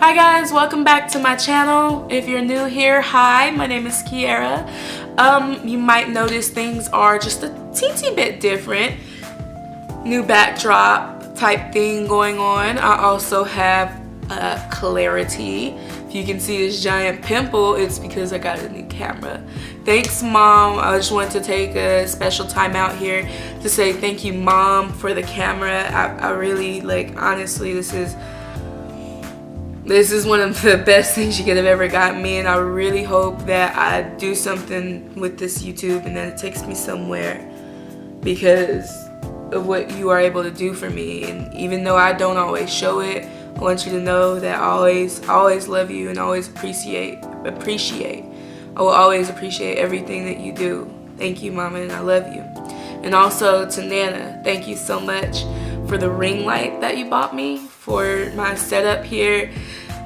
Hi guys, welcome back to my channel. If you're new here, hi, my name is Kiera. You might notice things are just a teensy bit different. New backdrop type thing going on. I also have clarity. If you can see this giant pimple, it's because I got a new camera. Thanks, Mom. I just wanted to take a special time out here to say thank you, Mom, for the camera. I really, honestly, this is one of the best things you could have ever gotten me, and I really hope that I do something with this YouTube and that it takes me somewhere because of what you are able to do for me. And even though I don't always show it, I want you to know that I always love you and always appreciate. I will always appreciate everything that you do. Thank you, Mama, and I love you. And also to Nana, thank you so much for the ring light that you bought me for my setup here.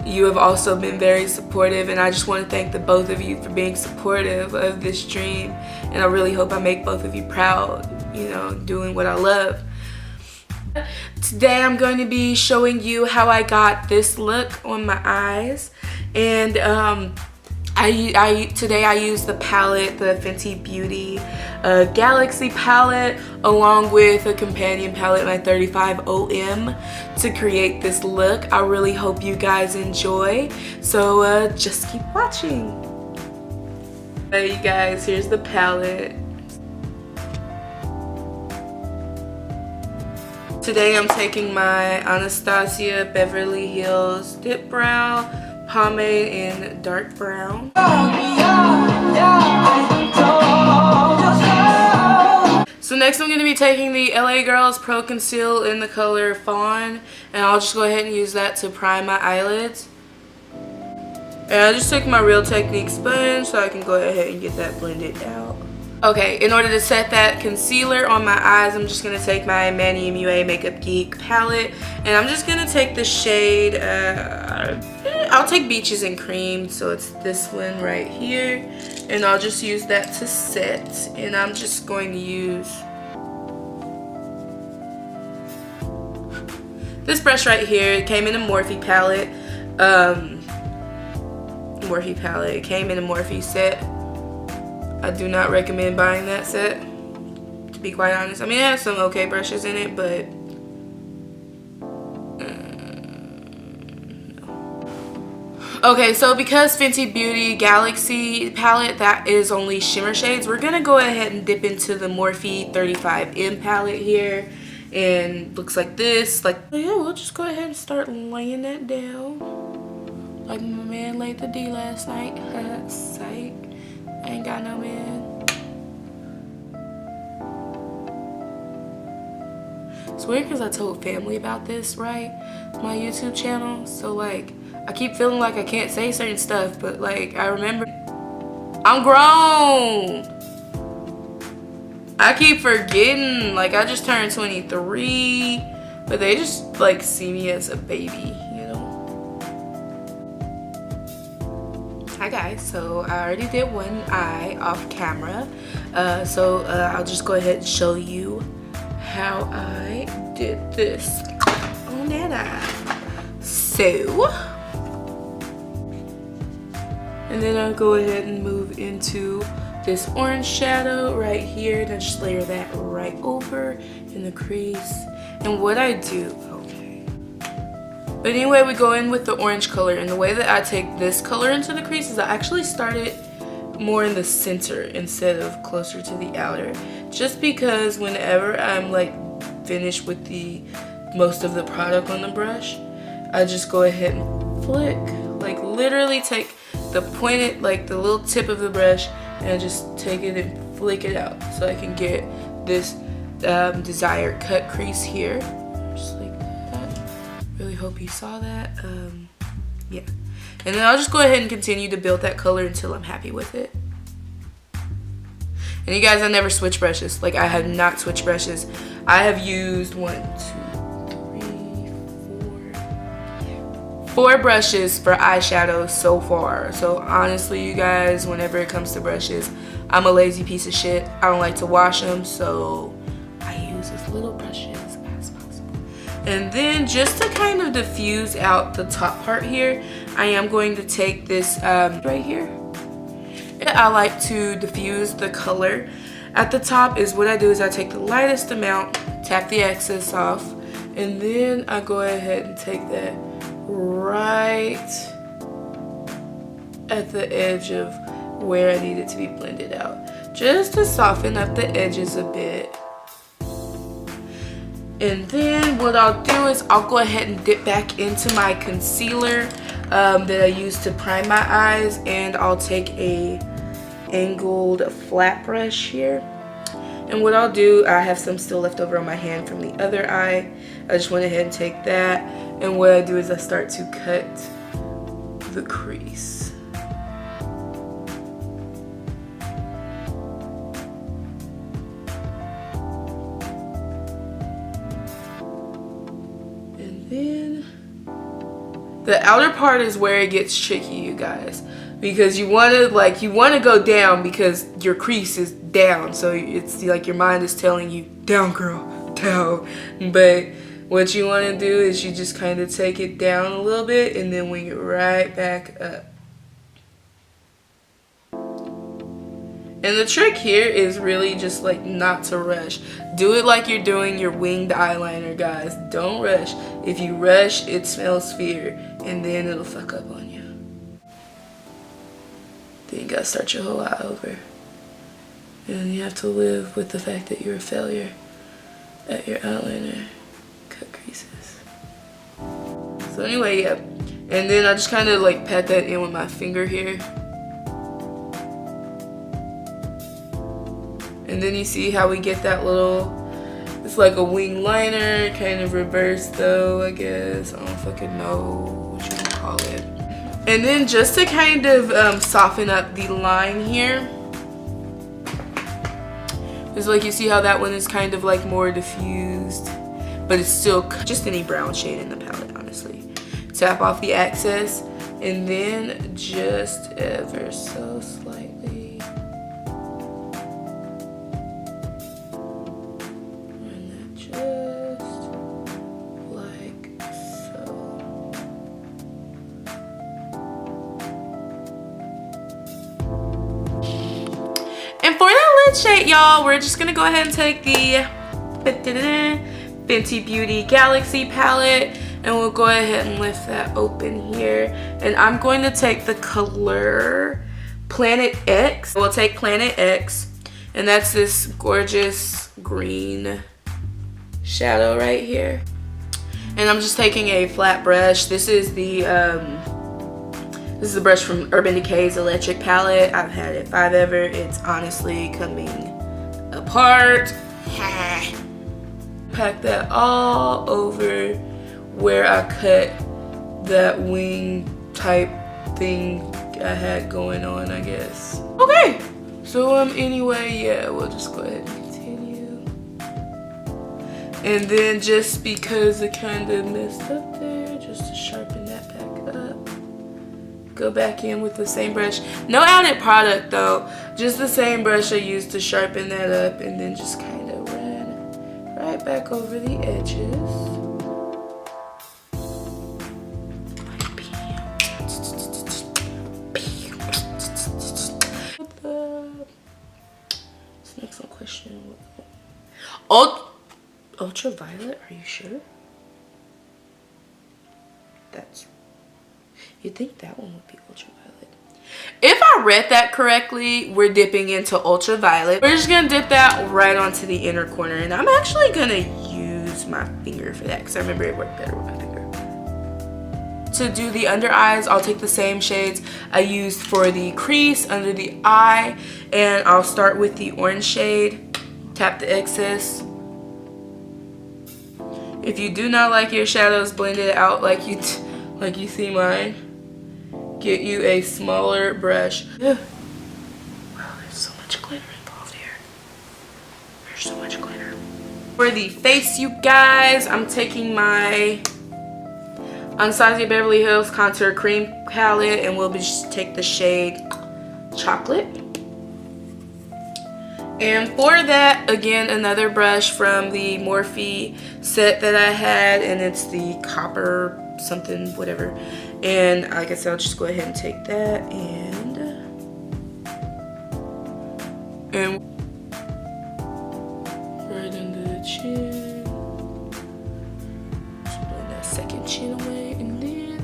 You have also been very supportive, and I just want to thank the both of you for being supportive of this dream. And I really hope I make both of you proud, you know, doing what I love. Today I'm going to be showing you how I got this look on my eyes, and today I used the palette, the Fenty Beauty Galaxy palette, along with a companion palette, my 35OM, to create this look. I really hope you guys enjoy, so just keep watching. Hey you guys, here's the palette. Today I'm taking my Anastasia Beverly Hills Dip Brow pomade in dark brown. So next I'm going to be taking the LA Girls Pro Conceal in the color Fawn, and I'll just go ahead and use that to prime my eyelids. And I just took my Real Technique sponge so I can go ahead and get that blended out. Okay, in order to set that concealer on my eyes, I'm just going to take my Manny MUA Makeup Geek palette, and I'm just going to take the shade, I'll take Beaches and Cream, so it's this one right here, and I'll just use that to set. And I'm just going to use this brush right here. It came in a Morphe palette, it came in a Morphe set. I do not recommend buying that set, to be quite honest. I mean, it has some okay brushes in it, but no. Okay, so because Fenty Beauty Galaxy palette, that is only shimmer shades, we're gonna go ahead and dip into the Morphe 35M palette here, and looks like this. Yeah, we'll just go ahead and start laying that down like my man laid the D last night. Psych. I ain't got no man. It's weird because I told family about this, right? My YouTube channel. So I keep feeling like I can't say certain stuff, but I remember I'm grown. I keep forgetting. I just turned 23, but they just see me as a baby. Hi guys, so I already did one eye off camera, so I'll just go ahead and show you how I did this on that eye. So, and then I'll go ahead and move into this orange shadow right here, and I just layer that right over in the crease. And what I do, but anyway, we go in with the orange color, and the way that I take this color into the crease is I actually start it more in the center instead of closer to the outer, just because whenever I'm finished with most of the product on the brush, I just go ahead and flick, literally take the pointed, the little tip of the brush, and I just take it and flick it out so I can get this desired cut crease here. Really hope you saw that. Yeah, and then I'll just go ahead and continue to build that color until I'm happy with it. And you guys, I never switch brushes. I have not switched brushes. I have used 4 brushes for eyeshadow so far. So honestly, you guys, whenever it comes to brushes, I'm a lazy piece of shit. I don't like to wash them, so I use as little brushes as possible. And then just to kind of diffuse out the top part here, I am going to take this right here. I like to diffuse the color at the top. Is what I do is I take the lightest amount, tap the excess off, and then I go ahead and take that right at the edge of where I need it to be blended out, just to soften up the edges a bit. And then what I'll do is I'll go ahead and dip back into my concealer that I used to prime my eyes, and I'll take a angled flat brush here. And what I'll do, I have some still left over on my hand from the other eye. I just went ahead and take that, and what I do is I start to cut the crease. And then the outer part is where it gets tricky, you guys, because you want to go down because your crease is down, so it's like your mind is telling you down, girl, down. But what you want to do is you just kind of take it down a little bit and then wing it right back up. And the trick here is really just like not to rush. Do it like you're doing your winged eyeliner, guys. Don't rush. If you rush, it smells fear, and then it'll fuck up on you. Then you gotta start your whole eye over. And you have to live with the fact that you're a failure at your eyeliner cut creases. So anyway, yeah. And then I just kind of like pat that in with my finger here. And then you see how we get that little, it's like a wing liner, kind of reverse though, I guess. I don't fucking know what you want to call it. And then just to kind of soften up the line here, it's like you see how that one is kind of like more diffused, but it's still just any brown shade in the palette, honestly. Tap off the excess, and then just ever so slightly run that just like so. And for that lid shade, y'all, we're just gonna go ahead and take the Fenty Beauty Galaxy palette, and we'll go ahead and lift that open here. And I'm going to take the color Planet X. We'll take Planet X, and that's this gorgeous green shadow right here. And I'm just taking a flat brush. This is the brush from Urban Decay's Electric palette. I've had it 5 ever. It's honestly coming apart. Pack that all over where I cut that wing type thing I had going on, I guess. Okay, so anyway, yeah, we'll just go ahead and continue. And then just because it kind of messed up there, just to sharpen that back up, go back in with the same brush. No added product though, just the same brush I used to sharpen that up, and then just kind of run right back over the edges. This next one question. Ultraviolet, are you sure? You'd think that one would be ultraviolet. If I read that correctly, we're dipping into ultraviolet. We're just gonna dip that right onto the inner corner, and I'm actually gonna use my finger for that because I remember it worked better with my finger. To do the under eyes, I'll take the same shades I used for the crease under the eye, and I'll start with the orange shade. Tap the excess. If you do not like your shadows blended out like you see mine, get you a smaller brush. Wow, there's so much glitter involved here. There's so much glitter. For the face, you guys, I'm taking my Anastasia Beverly Hills Contour Cream palette, and we'll just take the shade Chocolate. And for that, again, another brush from the Morphe set that I had, and it's the copper something, whatever. And like I said, I'll just go ahead and take that and right under the chin. Just blend that second chin away, and then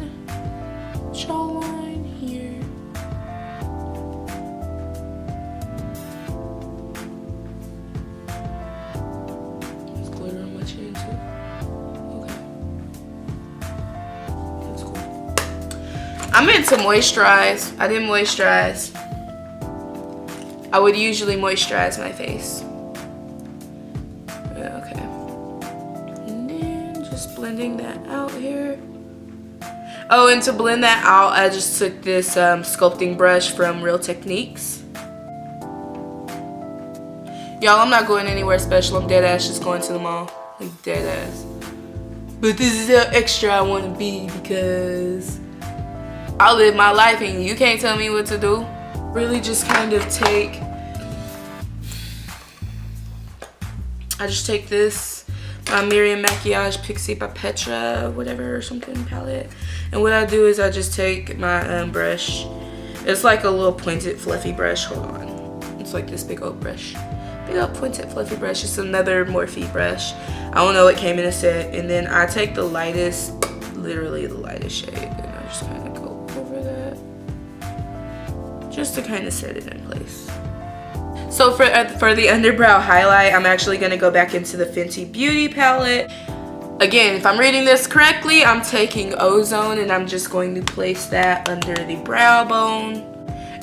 jawline here. There's glitter on my chin too. Okay. That's cool. I meant to moisturize. I didn't moisturize. I would usually moisturize my face. Okay. And then just blending that out here. Oh, and to blend that out, I just took this sculpting brush from Real Techniques. Y'all, I'm not going anywhere special. I'm dead ass just going to the mall. Like, dead ass. But this is how extra I want to be because I live my life and you can't tell me what to do. Really just kind of take, I just take this Miriam Maquillage Pixie by Petra, whatever, or something palette. And what I do is I just take my brush. It's like a little pointed fluffy brush. Hold on. It's like this big old brush. Big old pointed fluffy brush. It's another Morphe brush. I don't know, it came in a set. And then I take the lightest, literally the lightest shade. And I just kind of go over that. Just to kind of set it in place. So for the underbrow highlight, I'm actually going to go back into the Fenty Beauty palette. Again, if I'm reading this correctly, I'm taking Ozone and I'm just going to place that under the brow bone.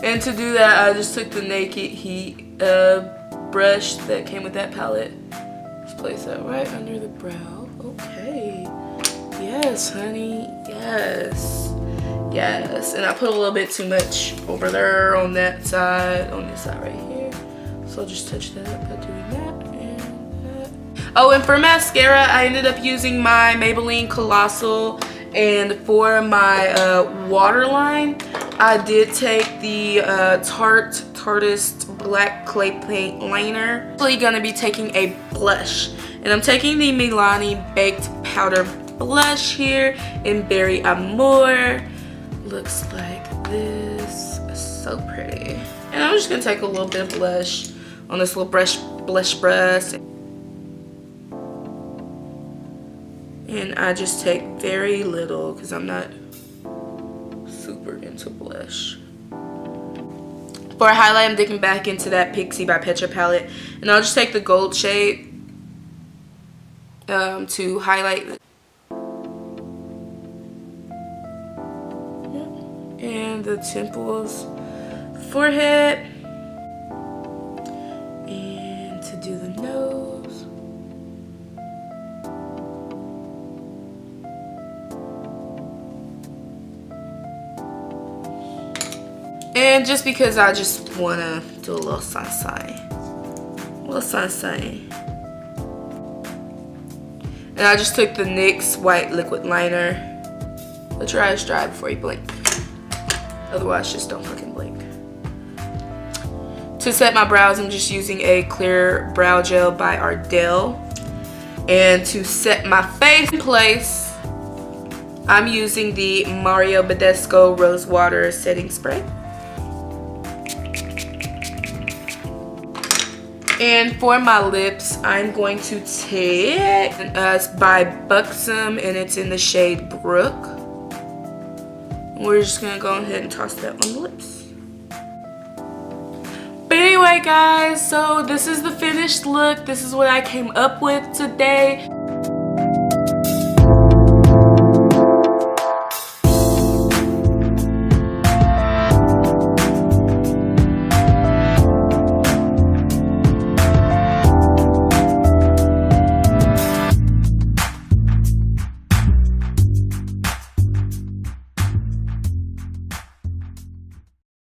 And to do that, I just took the Naked Heat brush that came with that palette. Just place that right under the brow. Okay. Yes, honey. Yes. Yes. And I put a little bit too much over there on that side, on this side right here. So I'll just touch that up by doing that and that. Oh, and for mascara, I ended up using my Maybelline Colossal. And for my waterline, I did take the Tarteist Black Clay Paint Liner. I'm actually gonna be taking a blush. And I'm taking the Milani Baked Powder Blush here in Berry Amour. Looks like this. So pretty. And I'm just gonna take a little bit of blush on this little blush brush. And I just take very little because I'm not super into blush. For a highlight, I'm digging back into that Pixie by Petra palette. And I'll just take the gold shade to highlight. And the temples, forehead, and to do the nose. And just because I just want to do a little sunshine. A little sunshine. And I just took the NYX White Liquid Liner. Let your eyes dry before you blink. Otherwise, just don't fucking blink. To set my brows, I'm just using a clear brow gel by Ardell. And to set my face in place, I'm using the Mario Badescu Rose Water Setting Spray. And for my lips, I'm going to take by Buxom, and it's in the shade Brook. We're just gonna go ahead and toss that on the lips. But anyway, guys, so this is the finished look. This is what I came up with today.